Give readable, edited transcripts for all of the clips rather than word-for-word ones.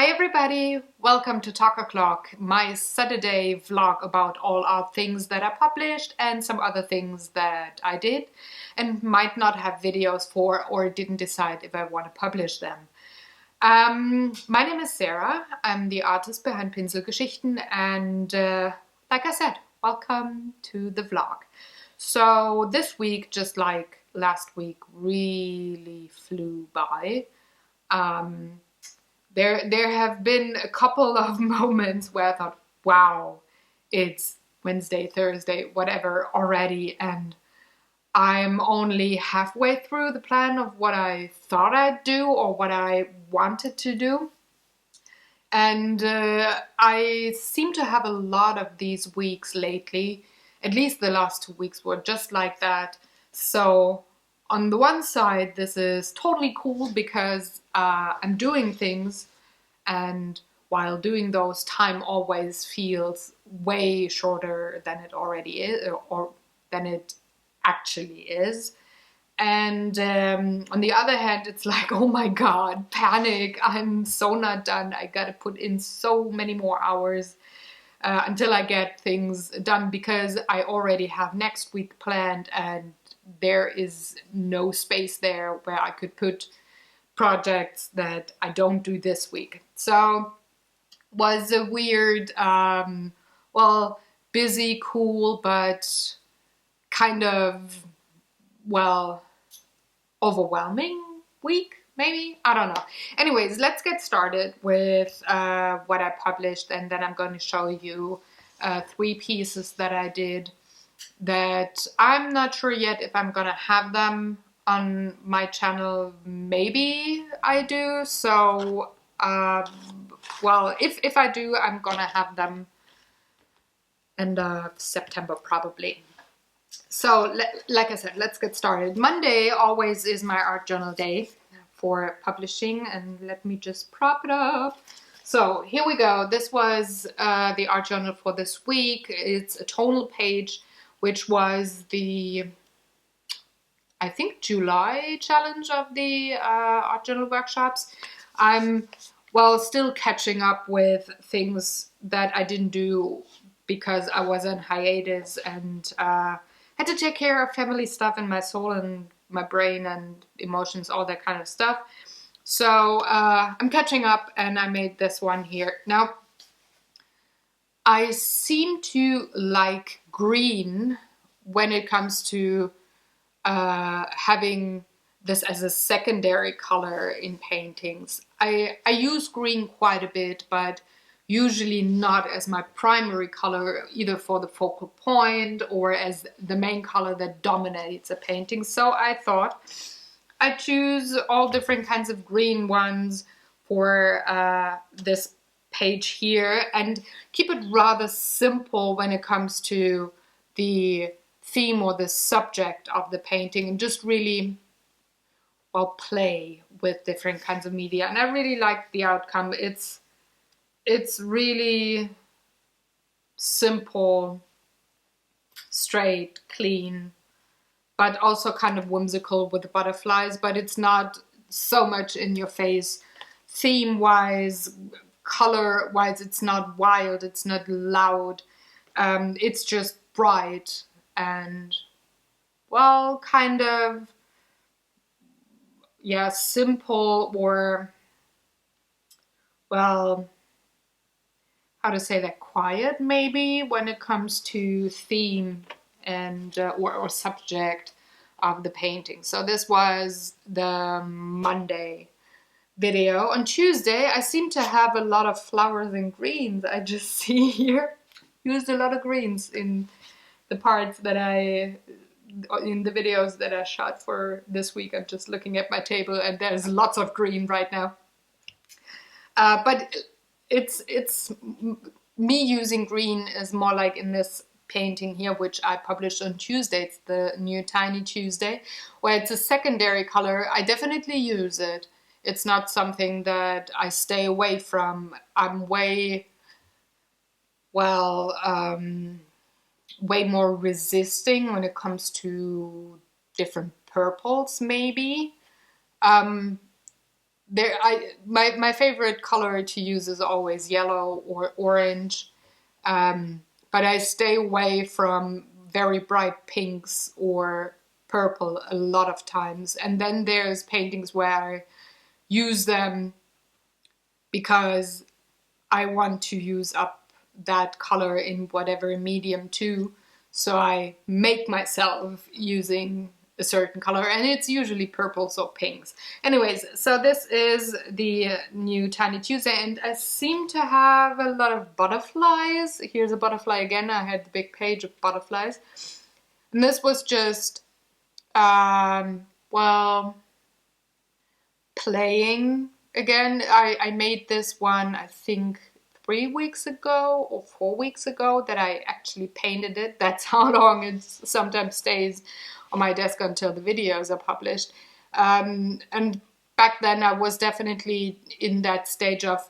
Hi everybody, welcome to Talk-ohhh-Challenge, my Saturday vlog about all our things that I published and some other things that I did and might not have videos for or didn't decide if I want to publish them. My name is Sarah, I'm the artist behind Pinselgeschichten and like I said, welcome to the vlog. So this week, just like last week, really flew by. There have been a couple of moments where I thought, wow, it's Wednesday, Thursday, whatever already, and I'm only halfway through the plan of what I thought I'd do or what I wanted to do. And I seem to have a lot of these weeks lately. At least the last 2 weeks were just like that. So on the one side, this is totally cool because I'm doing things, and while doing those, time always feels way shorter than it already is, or than it actually is. And on the other hand, it's like, oh my god, panic, I'm so not done. I gotta put in so many more hours until I get things done, because I already have next week planned and there is no space there where I could put projects that I don't do this week. So was a weird, well, busy, cool, but kind of, well, overwhelming week, maybe? I don't know. Anyways, let's get started with what I published, and then I'm going to show you 3 pieces that I did that I'm not sure yet if I'm gonna have them on my channel. Maybe I do. So well, if I do, I'm gonna have them end of September probably. So like I said, let's get started. Monday always is my art journal day for publishing, and let me just prop it up. So here we go. This was the art journal for this week. It's a tonal page, which was the, I think, July challenge of the art journal workshops. I'm, well, still catching up with things that I didn't do because I was on hiatus and had to take care of family stuff and my soul and my brain and emotions, all that kind of stuff. So I'm catching up, and I made this one here. Now, I seem to like green when it comes to having this as a secondary color in paintings. I use green quite a bit, but usually not as my primary color, either for the focal point or as the main color that dominates a painting. So I thought I'd choose all different kinds of green ones for this page here and keep it rather simple when it comes to the theme or the subject of the painting, and just really, well, play with different kinds of media. And I really like the outcome. It's really simple, straight, clean, but also kind of whimsical with the butterflies, but it's not so much in your face theme-wise, color-wise. It's not wild, it's not loud, it's just bright and, well, kind of, yeah, simple, or, well, how to say that, quiet maybe when it comes to theme and or subject of the painting. So this was the Monday video. On Tuesday, I seem to have a lot of flowers and greens. I just see here, used a lot of greens in the parts that in the videos that I shot for this week. I'm just looking at my table and there's lots of green right now. But it's me using green is more like in this painting here, which I published on Tuesday. It's the new Tiny Tuesday, where it's a secondary color. I definitely use it. It's not something that I stay away from. I'm way, well, way more resisting when it comes to different purples, maybe. my favorite color to use is always yellow or orange, but I stay away from very bright pinks or purple a lot of times. And then there's paintings where I use them because I want to use up that color in whatever medium too. So I make myself using a certain color, and it's usually purples or pinks. Anyways, so this is the new Tiny Tuesday, and I seem to have a lot of butterflies. Here's a butterfly again. I had the big page of butterflies. And this was just, well, playing again. I made this one, I think, 3 weeks ago or 4 weeks ago that I actually painted it. That's how long it sometimes stays on my desk until the videos are published. And back then I was definitely in that stage of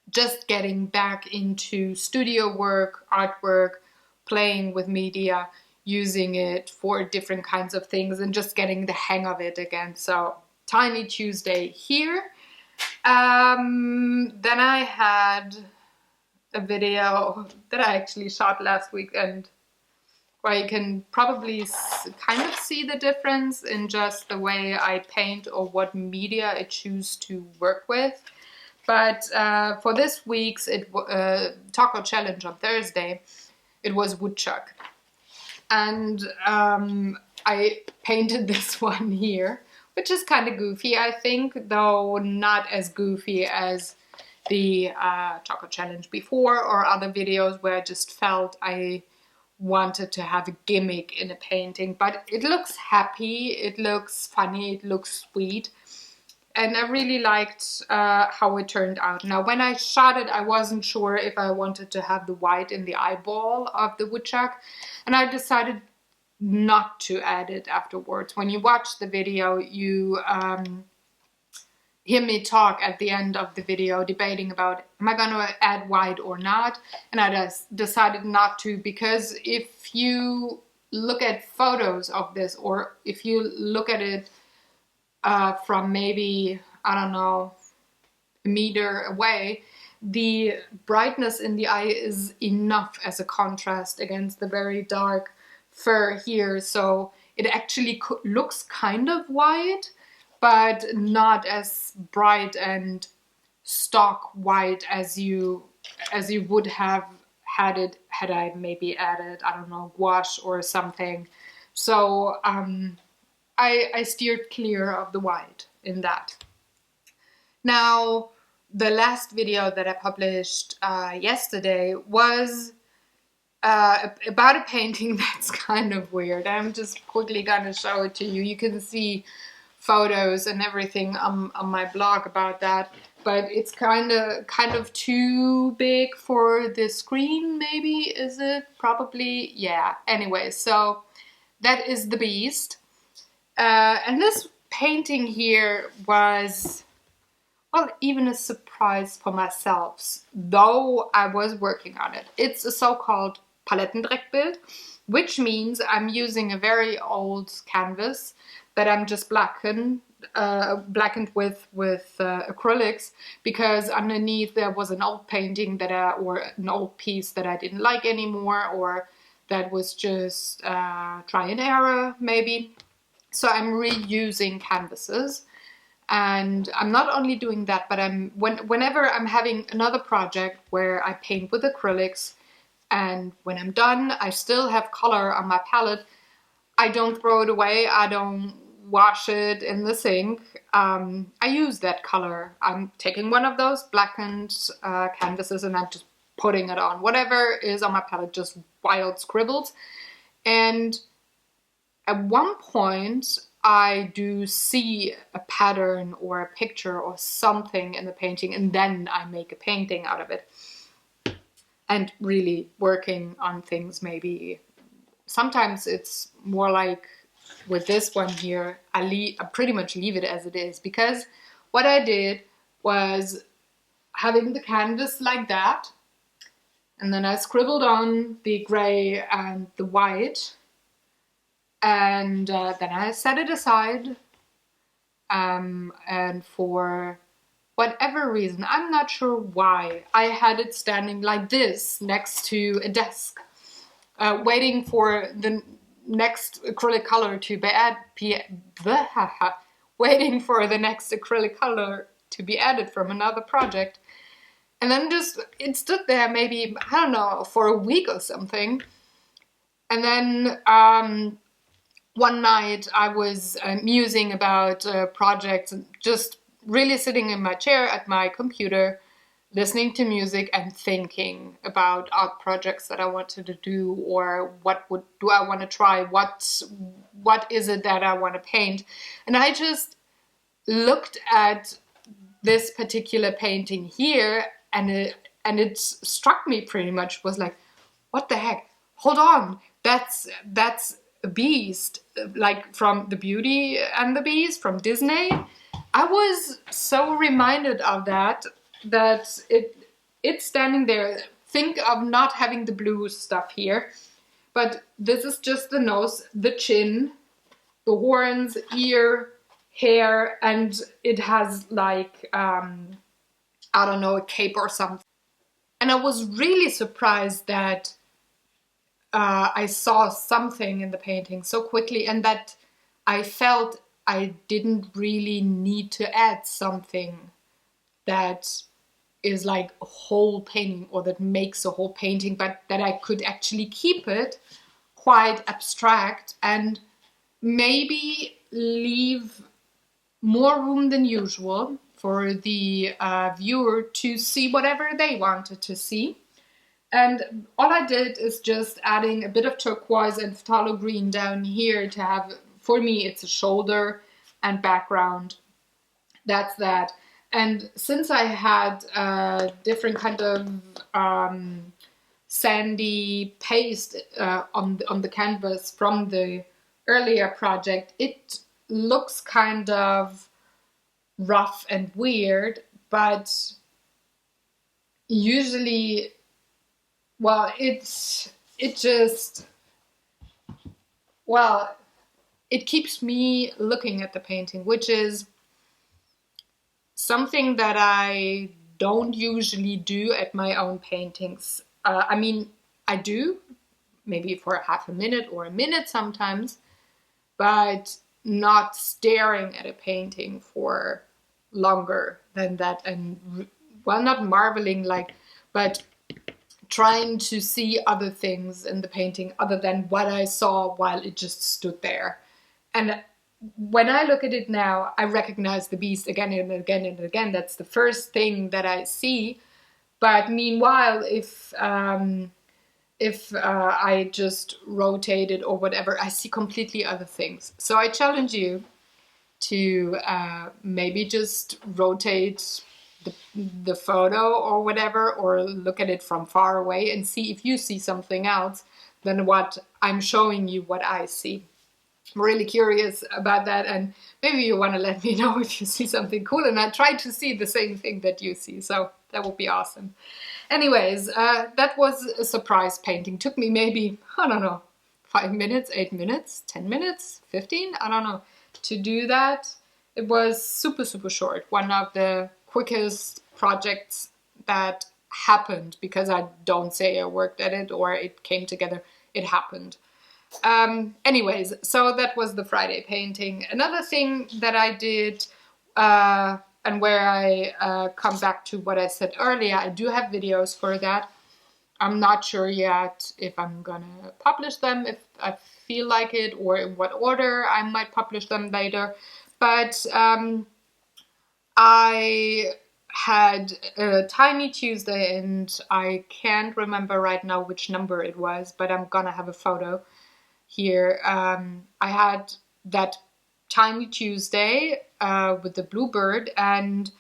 just getting back into studio work, artwork, playing with media, using it for different kinds of things and just getting the hang of it again. So Tiny Tuesday here. Then I had a video that I actually shot last week, and where you can probably kind of see the difference in just the way I paint or what media I choose to work with. But for this week's Talk-ohhh-Challenge on Thursday, it was woodchuck. And I painted this one here, which is kind of goofy, I think, though not as goofy as the Talk-ohhh-Challenge before or other videos where I just felt I wanted to have a gimmick in a painting. But it looks happy, it looks funny, it looks sweet. And I really liked how it turned out. Now, when I shot it, I wasn't sure if I wanted to have the white in the eyeball of the woodchuck. And I decided not to add it afterwards. When you watch the video, you hear me talk at the end of the video debating about, am I going to add white or not? And I just decided not to, because if you look at photos of this, or if you look at it from maybe, I don't know, a meter away, the brightness in the eye is enough as a contrast against the very dark fur here. So it actually looks kind of white, but not as bright and stock white as you would have had it had I maybe added, I don't know, gouache or something. So I steered clear of the white in that. Now, the last video that I published yesterday was about a painting that's kind of weird. I'm just quickly gonna show it to you. You can see photos and everything on my blog about that, but it's kind of too big for the screen, maybe, is it? Probably, yeah. Anyway, so that is the beast. And this painting here was, well, even a surprise for myself, though I was working on it. It's a so-called Palettendreckbild, which means I'm using a very old canvas that I'm just blackened with acrylics, because underneath there was an old painting or an old piece that I didn't like anymore, or that was just try and error maybe. So I'm reusing canvases, and I'm not only doing that, but whenever I'm having another project where I paint with acrylics, and when I'm done, I still have color on my palette, I don't throw it away, I don't wash it in the sink. I use that color. I'm taking one of those blackened canvases and I'm just putting it on. Whatever is on my palette, just wild scribbles. And at one point, I do see a pattern or a picture or something in the painting, and then I make a painting out of it. And really working on things, maybe. Sometimes it's more like with this one here, I pretty much leave it as it is, because what I did was having the canvas like that, and then I scribbled on the gray and the white, and then I set it aside, and for whatever reason, I'm not sure why, I had it standing like this next to a desk, waiting for the next acrylic color to waiting for the next acrylic color to be added from another project. And then just, it stood there maybe, I don't know, for a week or something. And then one night I was musing about projects and just really sitting in my chair at my computer, listening to music and thinking about art projects that I wanted to do, or do I want to try, what is it that I want to paint. And I just looked at this particular painting here, and it struck me pretty much, was like, what the heck, hold on, that's a beast, like from The Beauty and the Beast from Disney. I was so reminded of that it's standing there. Think of not having the blue stuff here, but this is just the nose, the chin, the horns, ear, hair, and it has like, I don't know, a cape or something. And I was really surprised that I saw something in the painting so quickly, and that I felt I didn't really need to add something that is like a whole painting, or that makes a whole painting, but that I could actually keep it quite abstract and maybe leave more room than usual for the viewer to see whatever they wanted to see. And all I did is just adding a bit of turquoise and phthalo green down here to have, for me, it's a shoulder and background. That's that. And since I had a different kind of sandy paste on the canvas from the earlier project, it looks kind of rough and weird, but usually, well, it keeps me looking at the painting, which is something that I don't usually do at my own paintings. I mean, I do, maybe for half a minute or a minute sometimes, but not staring at a painting for longer than that, and, well, not marveling, like, but trying to see other things in the painting other than what I saw while it just stood there. And when I look at it now, I recognize the beast again and again and again. That's the first thing that I see. But meanwhile, if I just rotate it or whatever, I see completely other things. So I challenge you to maybe just rotate the photo or whatever, or look at it from far away and see if you see something else than what I'm showing you, what I see. I'm really curious about that, and maybe you want to let me know if you see something cool and I try to see the same thing that you see, so that would be awesome. Anyways, that was a surprise painting. Took me maybe, I don't know, 5 minutes, 8 minutes, 10 minutes, 15, I don't know, to do that. It was super, super short. One of the quickest projects that happened, because I don't say I worked at it or it came together, it happened. Anyways, so that was the Friday painting. Another thing that I did, and where I come back to what I said earlier, I do have videos for that. I'm not sure yet if I'm gonna publish them, if I feel like it, or in what order I might publish them later. But I had a Tiny Tuesday, and I can't remember right now which number it was, but I'm gonna have a photo here. I had that Tiny Tuesday with the bluebird, and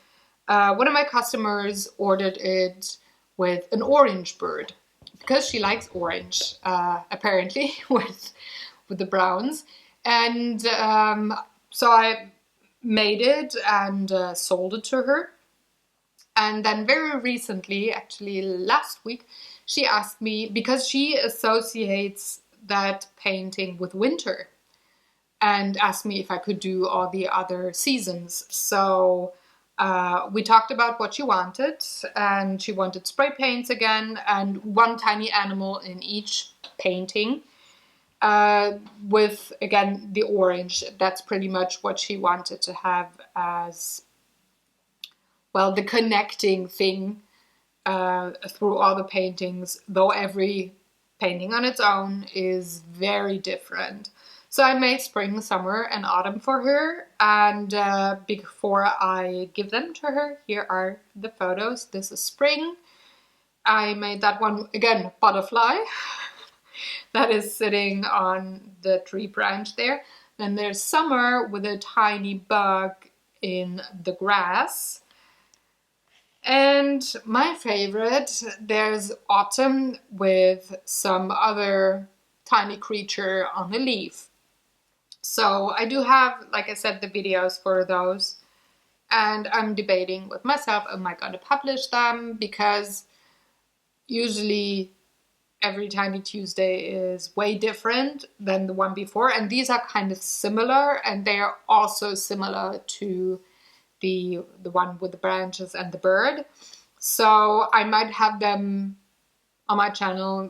one of my customers ordered it with an orange bird, because she likes orange, apparently, with the browns. And so I made it and sold it to her. And then very recently, actually last week, she asked me, because she associates that painting with winter. and asked me if I could do all the other seasons. So we talked about what she wanted, and she wanted spray paints again and one tiny animal in each painting with, again, the orange. That's pretty much what she wanted to have as, well, the connecting thing through all the paintings, though every painting on its own is very different. So I made spring, summer, and autumn for her, and before I give them to her, here are the photos. This is spring. I made that one, again, butterfly, that is sitting on the tree branch there. Then there's summer with a tiny bug in the grass. And my favorite, there's autumn with some other tiny creature on a leaf. So I do have, like I said, the videos for those, and I'm debating with myself, am I going to publish them? Because usually every Tiny Tuesday is way different than the one before, and these are kind of similar, and they are also similar to the one with the branches and the bird. So I might have them on my channel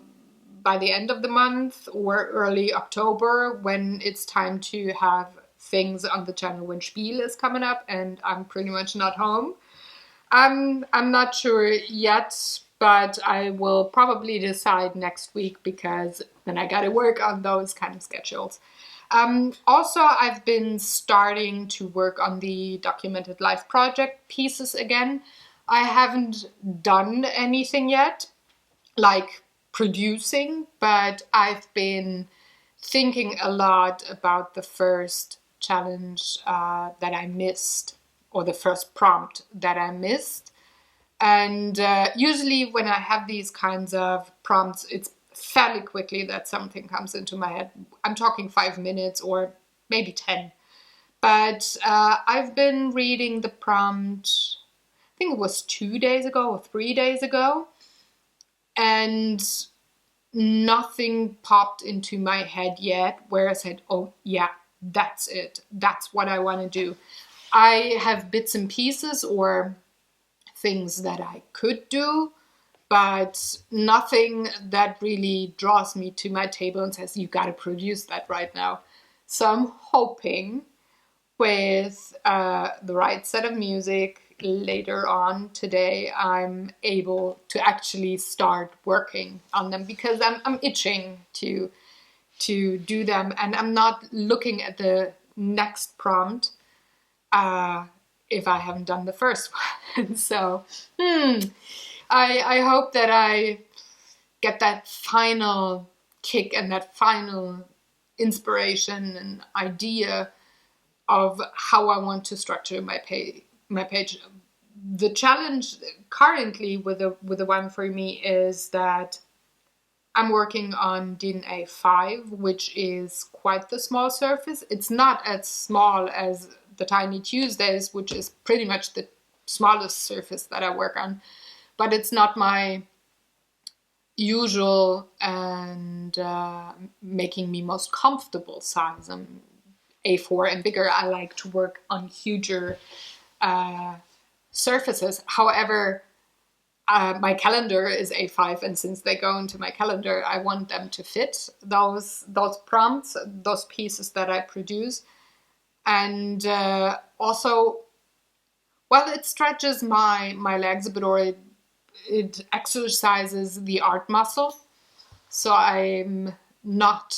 by the end of the month or early October, when it's time to have things on the channel when Spiel is coming up and I'm pretty much not home. I'm not sure yet, but I will probably decide next week, because then I gotta work on those kind of schedules. Also, I've been starting to work on the documented life project pieces again. I haven't done anything yet, like producing, but I've been thinking a lot about the first challenge that I missed, or the first prompt that I missed. And usually when I have these kinds of prompts, it's fairly quickly that something comes into my head. I'm talking 5 minutes or maybe 10. But I've been reading the prompt, I think it was 2 days ago or 3 days ago, and nothing popped into my head yet where I said, oh yeah, that's it. That's what I want to do. I have bits and pieces or things that I could do, but nothing that really draws me to my table and says, you got to produce that right now. So I'm hoping with the right set of music later on today, I'm able to actually start working on them, because I'm itching to do them, and I'm not looking at the next prompt if I haven't done the first one. So I hope that I get that final kick and that final inspiration and idea of how I want to structure my page. The challenge currently with the one for me is that I'm working on DNA 5, which is quite the small surface. It's not as small as the Tiny Tuesdays, which is pretty much the smallest surface that I work on, but it's not my usual and making me most comfortable size. I'm A4 and bigger. I like to work on huger surfaces. However, my calendar is A5, and since they go into my calendar, I want them to fit those prompts, those pieces that I produce. And also, well, it stretches my legs a bit, or it exercises the art muscle. So I'm not,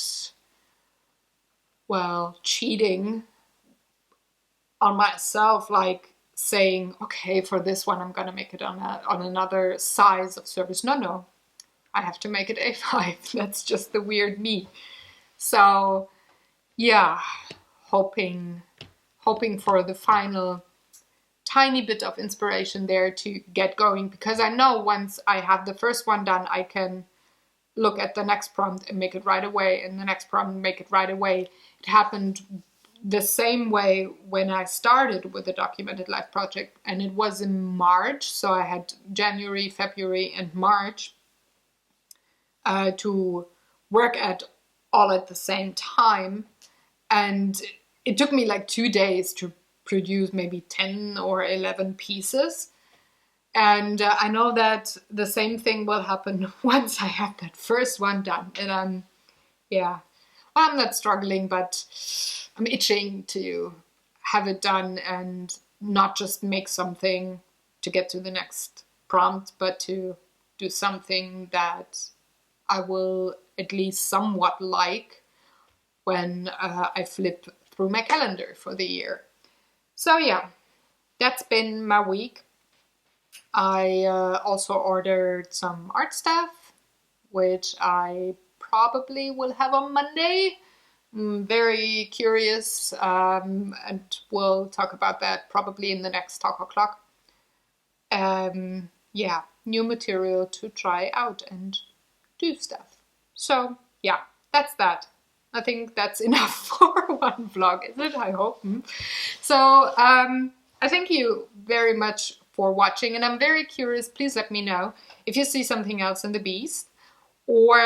well, cheating on myself, like saying, okay, for this one I'm gonna make it on another size of surface. No, I have to make it A5. That's just the weird me. So yeah, hoping for the final tiny bit of inspiration there to get going, because I know once I have the first one done, I can look at the next prompt and make it right away, and the next prompt and make it right away. It happened the same way when I started with the Documented Life project, and it was in March, so I had January, February and March to work at all at the same time, And it took me like 2 days to produce maybe 10 or 11 pieces. And I know that the same thing will happen once I have that first one done. And well, I'm not struggling, but I'm itching to have it done and not just make something to get to the next prompt, but to do something that I will at least somewhat like when I flip through my calendar for the year. So yeah, that's been my week. I also ordered some art stuff, which I probably will have on Monday. I'm very curious, and we'll talk about that probably in the next Talk-ohhh-Challenge. Yeah, new material to try out and do stuff. So yeah, that's that. I think that's enough for one vlog, is it? I hope. So I thank you very much for watching, and I'm very curious. Please let me know if you see something else in the Beast, or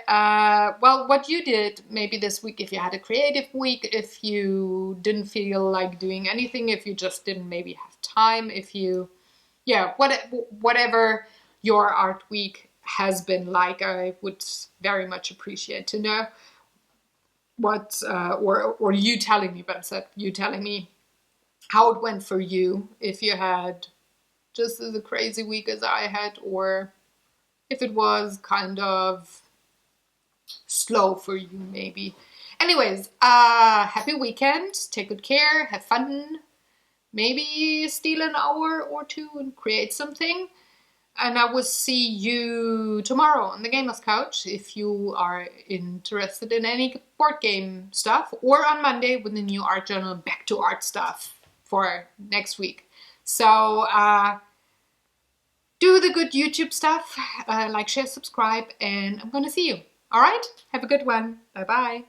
well, what you did maybe this week, if you had a creative week, if you didn't feel like doing anything, if you just didn't maybe have time, if you, yeah, whatever your art week has been like, I would very much appreciate to know what, or you telling me, but instead you telling me how it went for you, if you had just as a crazy week as I had, or if it was kind of slow for you maybe. Anyways, happy weekend, take good care, have fun, maybe steal an hour or two and create something. And I will see you tomorrow on the Gamers Couch if you are interested in any board game stuff, or on Monday with the new art journal Back to Art stuff for next week. So do the good YouTube stuff, like, share, subscribe, and I'm gonna see you. All right? Have a good one. Bye-bye.